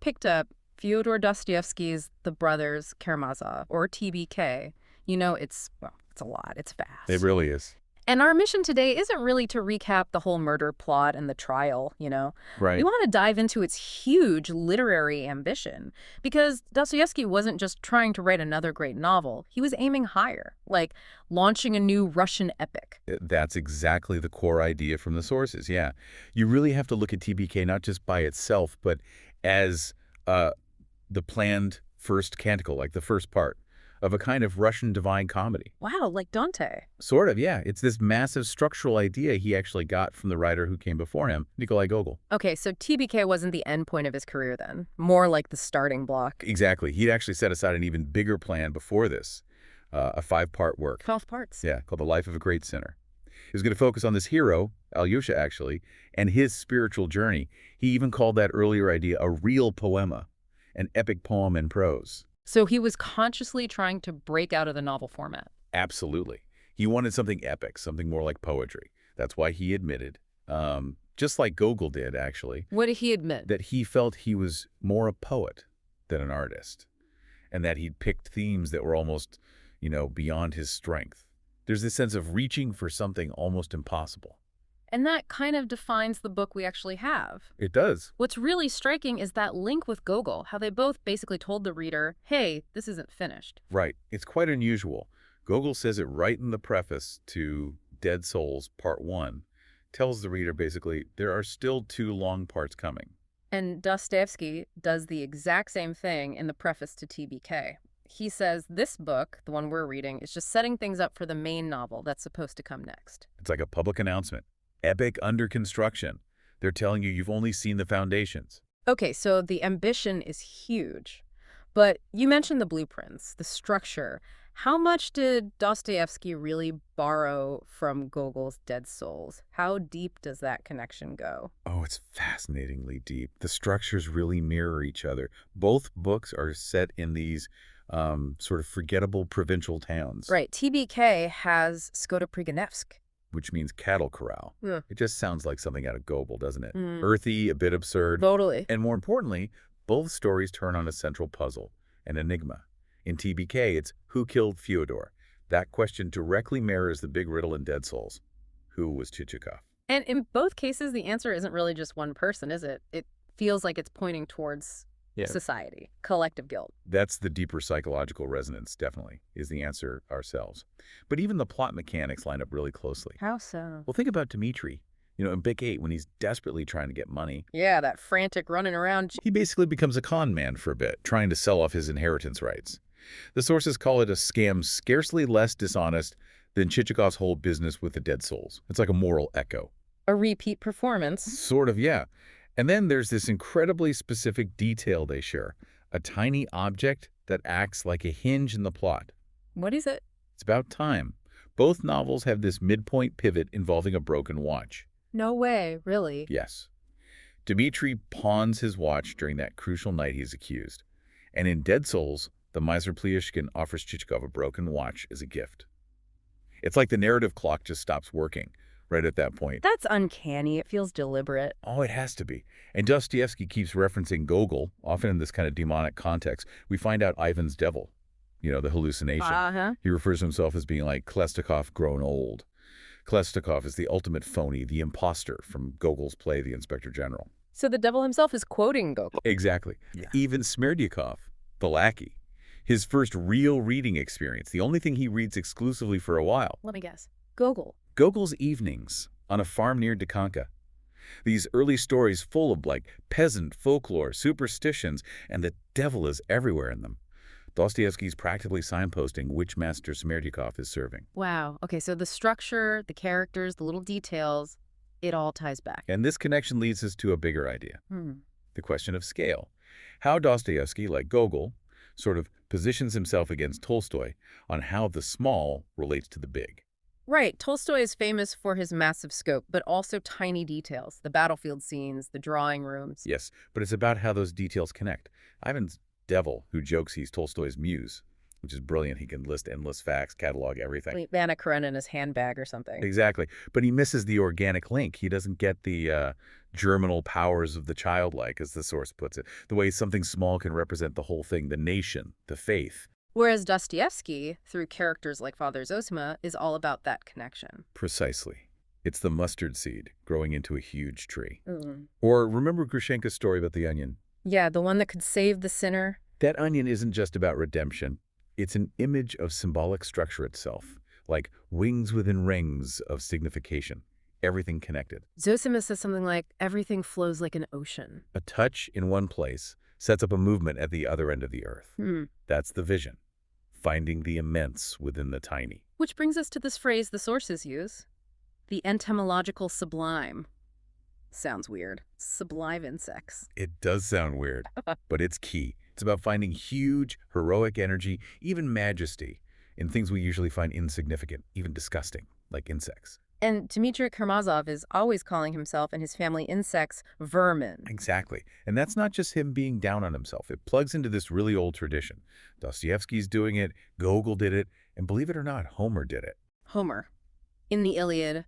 picked up Fyodor Dostoevsky's The Brothers Karamazov, or TBK, it's a lot. It's It vast. really is. And our mission today isn't really to recap the whole murder plot and the trial. We Right. want to dive into its huge literary ambition, because Dostoevsky wasn't just trying to write another great novel. He was aiming higher, like launching a new Russian epic. That's exactly the core idea from the sources, yeah. You really have to look at TBK not just by itself, but as uh, the planned first canticle, like the first part, of a kind of Russian divine comedy. Wow, like Dante. Sort of, yeah. It's this massive structural idea he actually got from the writer who came before him, Nikolai Gogol. Okay, so TBK wasn't the end point of his career then, more like the starting block. Exactly. He'd actually set aside an even bigger plan before this, a 5-part work. 12 parts. Yeah, called The Life of a Great Sinner. He was going to focus on this hero, Alyosha actually, and his spiritual journey. He even called that earlier idea a real poema, an epic poem in prose. So he was consciously trying to break out of the novel format. Absolutely. He wanted something epic, something more like poetry. That's why he admitted, just like Gogol did actually, What did he admit? that he felt he was more a poet than an artist, and that he'd picked themes that were almost, beyond his strength. There's this sense of reaching for something almost impossible. And that kind of defines the book we actually have. It does. What's really striking is that link with Gogol, how they both basically told the reader, hey, this isn't finished. Right. It's quite unusual. Gogol says it right in the preface to Dead Souls Part 1. Tells the reader basically, there are still 2 long parts coming. And Dostoevsky does the exact same thing in the preface to TBK. He says this book, the one we're reading, is just setting things up for the main novel that's supposed to come next. It's like a public announcement. Epic under construction. They're telling you you've only seen the foundations. Okay, so the ambition is huge. But you mentioned the blueprints, the structure. How much did Dostoevsky really borrow from Gogol's Dead Souls? How deep does that connection go? Oh, it's fascinatingly deep. The structures really mirror each other. Both books are set in these sort of forgettable provincial towns. Right, TBK has Skotopriganevsk. Which means cattle corral. Yeah. It just sounds like something out of Gogol, doesn't it? Mm. Earthy, a bit absurd. Totally. And more importantly, both stories turn on a central puzzle, an enigma. In TBK, it's who killed Fyodor? That question directly mirrors the big riddle in Dead Souls. Who was Chichikov? And in both cases, the answer isn't really just one person, is it? It feels like it's pointing towards society, collective guilt. That's the deeper psychological resonance, definitely, is the answer ourselves. But even the plot mechanics line up really closely. How so? Well, think about Dmitri. In Book 8, when he's desperately trying to get money, Yeah, that frantic running around. he basically becomes a con man for a bit, trying to sell off his inheritance rights. The sources call it a scam scarcely less dishonest than Chichikov's whole business with the Dead Souls. It's like a moral echo. A repeat performance. Sort of, yeah. And then there's this incredibly specific detail they share, a tiny object that acts like a hinge in the plot. What is it? It's about time. Both novels have this midpoint pivot involving a broken watch. No way, really. Yes. Dmitri pawns his watch during that crucial night he's accused. And in Dead Souls, the miser Plyushkin offers Chichikov a broken watch as a gift. It's like the narrative clock just stops working right at that point. That's uncanny. It feels deliberate. Oh, it has to be. And Dostoevsky keeps referencing Gogol, often in this kind of demonic context. We find out Ivan's devil, the hallucination. Uh-huh. He refers to himself as being like Klestikov grown old. Klestikov is the ultimate phony, the imposter from Gogol's play, The Inspector General. So the devil himself is quoting Gogol. Exactly. Yeah. Even Smerdyakov, the lackey, his first real reading experience, the only thing he reads exclusively for a while. Let me guess. Gogol. Gogol's Evenings on a farm near Dikanka. These early stories full of peasant folklore, superstitions, and the devil is everywhere in them. Dostoevsky's practically signposting which master Smerdyakov is serving. Wow. Okay, so the structure, the characters, the little details, it all ties back. And this connection leads us to a bigger idea, the question of scale. How Dostoevsky, like Gogol, sort of positions himself against Tolstoy on how the small relates to the big. Right. Tolstoy is famous for his massive scope, but also tiny details, the battlefield scenes, the drawing rooms. Yes, but it's about how those details connect. Ivan's devil, who jokes he's Tolstoy's muse, which is brilliant. He can list endless facts, catalog everything. Like Anna Karenina's handbag or something. Exactly. But he misses the organic link. He doesn't get the germinal powers of the childlike, as the source puts it. The way something small can represent the whole thing, the nation, the faith. Whereas Dostoevsky, through characters like Father Zosima, is all about that connection. Precisely. It's the mustard seed growing into a huge tree. Mm. Or remember Grushenka's story about the onion? Yeah, the one that could save the sinner. That onion isn't just about redemption. It's an image of symbolic structure itself, like wings within rings of signification, everything connected. Zosima says something like, everything flows like an ocean. A touch in one place sets up a movement at the other end of the earth. That's the vision, finding the immense within the tiny. Which brings us to this phrase the sources use, the entomological sublime. Sounds weird. Sublime insects. It does sound weird, but it's key. It's about finding huge, heroic energy, even majesty, in things we usually find insignificant, even disgusting, like insects. And Dmitry Karamazov is always calling himself and his family insects vermin. Exactly. And that's not just him being down on himself. It plugs into this really old tradition. Dostoevsky's doing it, Gogol did it, and believe it or not, Homer did it. Homer. In the Iliad,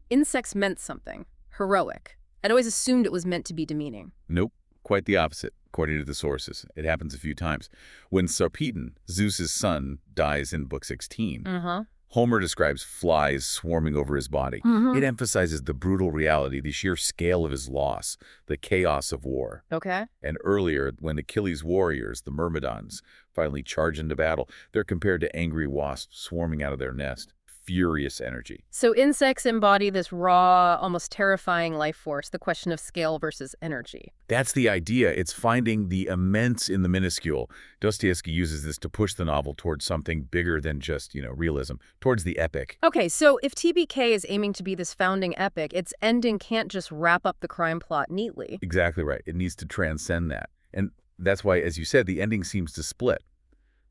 insects meant something. Heroic. I'd always assumed it was meant to be demeaning. Nope. Quite the opposite, according to the sources. It happens a few times. When Sarpedon, Zeus's son, dies in Book 16, Homer describes flies swarming over his body. It emphasizes the brutal reality, the sheer scale of his loss, the chaos of war. Okay. And earlier, when Achilles' warriors, the Myrmidons, finally charge into battle, they're compared to angry wasps swarming out of their nest. Furious energy. So insects embody this raw, almost terrifying life force, the question of scale versus energy. That's the idea. It's finding the immense in the minuscule. Dostoevsky uses this to push the novel towards something bigger than just, realism, towards the epic. Okay, so if TBK is aiming to be this founding epic, its ending can't just wrap up the crime plot neatly. Exactly right. It needs to transcend that. And that's why, as you said, the ending seems to split.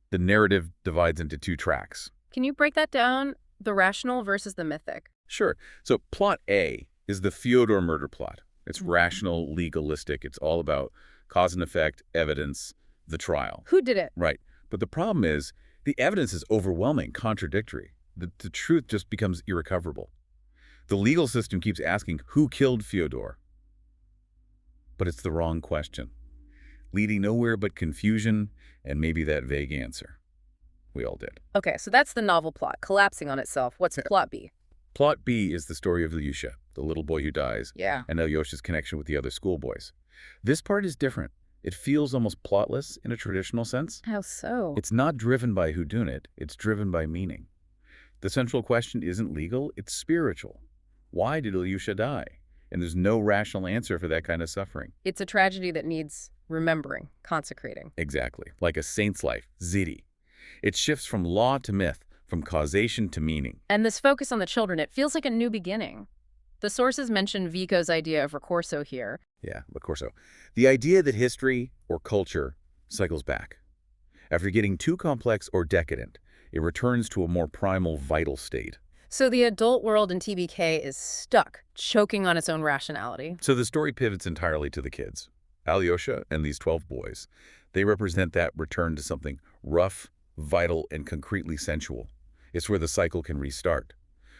The narrative divides into two tracks. Can you break that down? The rational versus the mythic. Sure. So plot A is the Fyodor murder plot. It's rational, legalistic. It's all about cause and effect, evidence, the trial. Who did it? Right. But the problem is the evidence is overwhelming, contradictory. The truth just becomes irrecoverable. The legal system keeps asking who killed Fyodor. But it's the wrong question, leading nowhere but confusion and maybe that vague answer. We all did. Okay, so that's the novel plot, collapsing on itself. What's plot B? Plot B is the story of Ilyusha, the little boy who dies, and Alyosha's connection with the other schoolboys. This part is different. It feels almost plotless in a traditional sense. How so? It's not driven by whodunit, it's driven by meaning. The central question isn't legal, it's spiritual. Why did Ilyusha die? And there's no rational answer for that kind of suffering. It's a tragedy that needs remembering, consecrating. Exactly. Like a saint's life, Zidi. It shifts from law to myth, from causation to meaning. And this focus on the children, it feels like a new beginning. The sources mention Vico's idea of ricorso here. Yeah, ricorso. The idea that history or culture cycles back. After getting too complex or decadent, it returns to a more primal, vital state. So the adult world in TBK is stuck, choking on its own rationality. So the story pivots entirely to the kids. Alyosha and these 12 boys. They represent that return to something rough, vital, and concretely sensual. It's where the cycle can restart.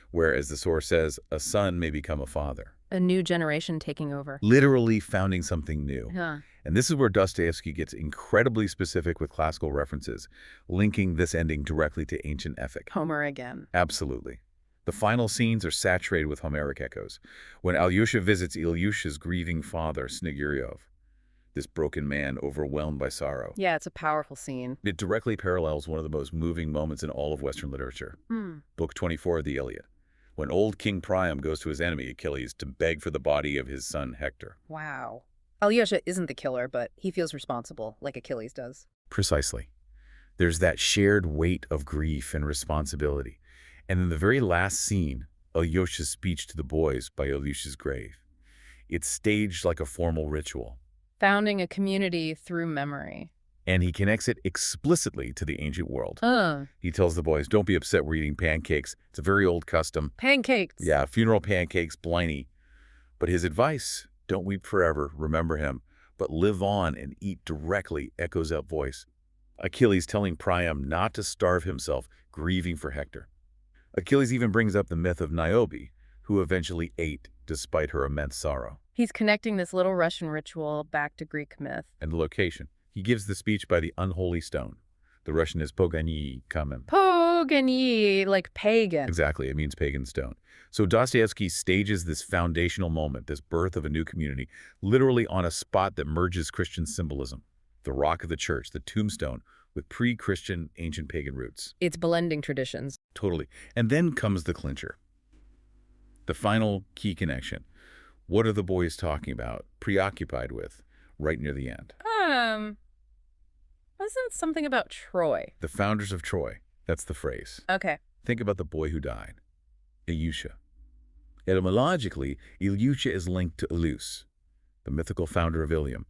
Where, as the source says, a son may become a father. A new generation taking over. Literally founding something new. Yeah. And this is where Dostoevsky gets incredibly specific with classical references, linking this ending directly to ancient epic. Homer again. Absolutely. The final scenes are saturated with Homeric echoes. When Alyosha visits Ilyusha's grieving father, Snegiryov, this broken man overwhelmed by sorrow. Yeah, it's a powerful scene. It directly parallels one of the most moving moments in all of Western literature. Book 24 of the Iliad, when old King Priam goes to his enemy Achilles to beg for the body of his son Hector. Wow. Alyosha isn't the killer, but he feels responsible, like Achilles does. Precisely. There's that shared weight of grief and responsibility. And in the very last scene, Alyosha's speech to the boys by Ilyusha's grave. It's staged like a formal ritual. Founding a community through memory. And he connects it explicitly to the ancient world. He tells the boys, don't be upset we're eating pancakes. It's a very old custom. Pancakes. Yeah, funeral pancakes, Bliney. But his advice, don't weep forever, remember him, but live on and eat directly, echoes that voice. Achilles telling Priam not to starve himself, grieving for Hector. Achilles even brings up the myth of Niobe, who eventually ate despite her immense sorrow. He's connecting this little Russian ritual back to Greek myth. And the location. He gives the speech by the unholy stone. The Russian is Pogani Kamen. Pogani, like pagan. Exactly, it means pagan stone. So Dostoevsky stages this foundational moment, this birth of a new community, literally on a spot that merges Christian symbolism. The rock of the church, the tombstone, with pre-Christian ancient pagan roots. It's blending traditions. Totally. And then comes the clincher. The final key connection. What are the boys talking about, preoccupied with, right near the end? Wasn't something about Troy? The founders of Troy. That's the phrase. Okay. Think about the boy who died. Ilyusha. Etymologically, Ilyusha is linked to Ilus, the mythical founder of Ilium,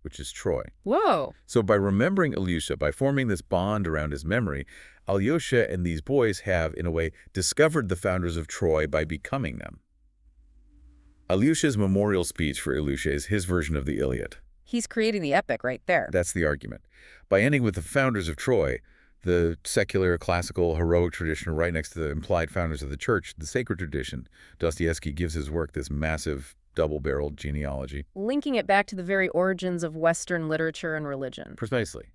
which is Troy. Whoa. So by remembering Ilyusha, by forming this bond around his memory, Alyosha and these boys have, in a way, discovered the founders of Troy by becoming them. Alyosha's memorial speech for Ilyusha is his version of the Iliad. He's creating the epic right there. That's the argument. By ending with the founders of Troy, the secular, classical, heroic tradition right next to the implied founders of the church, the sacred tradition, Dostoevsky gives his work this massive, double-barreled genealogy. Linking it back to the very origins of Western literature and religion. Precisely.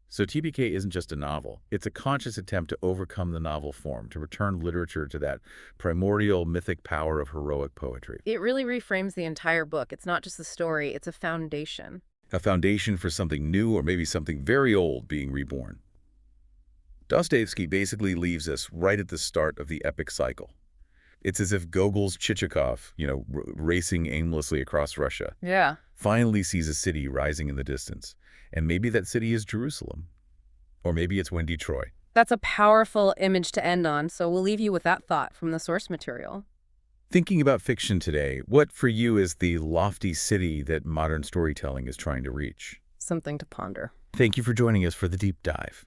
So TBK isn't just a novel. It's a conscious attempt to overcome the novel form, to return literature to that primordial mythic power of heroic poetry. It really reframes the entire book. It's not just a story, it's a foundation. A foundation for something new or maybe something very old being reborn. Dostoevsky basically leaves us right at the start of the epic cycle. It's as if Gogol's Chichikov, racing aimlessly across Russia, Yeah. finally sees a city rising in the distance. And maybe that city is Jerusalem. Or maybe it's windy Troy. That's a powerful image to end on, so we'll leave you with that thought from the source material. Thinking about fiction today, what for you is the lofty city that modern storytelling is trying to reach? Something to ponder. Thank you for joining us for the deep dive.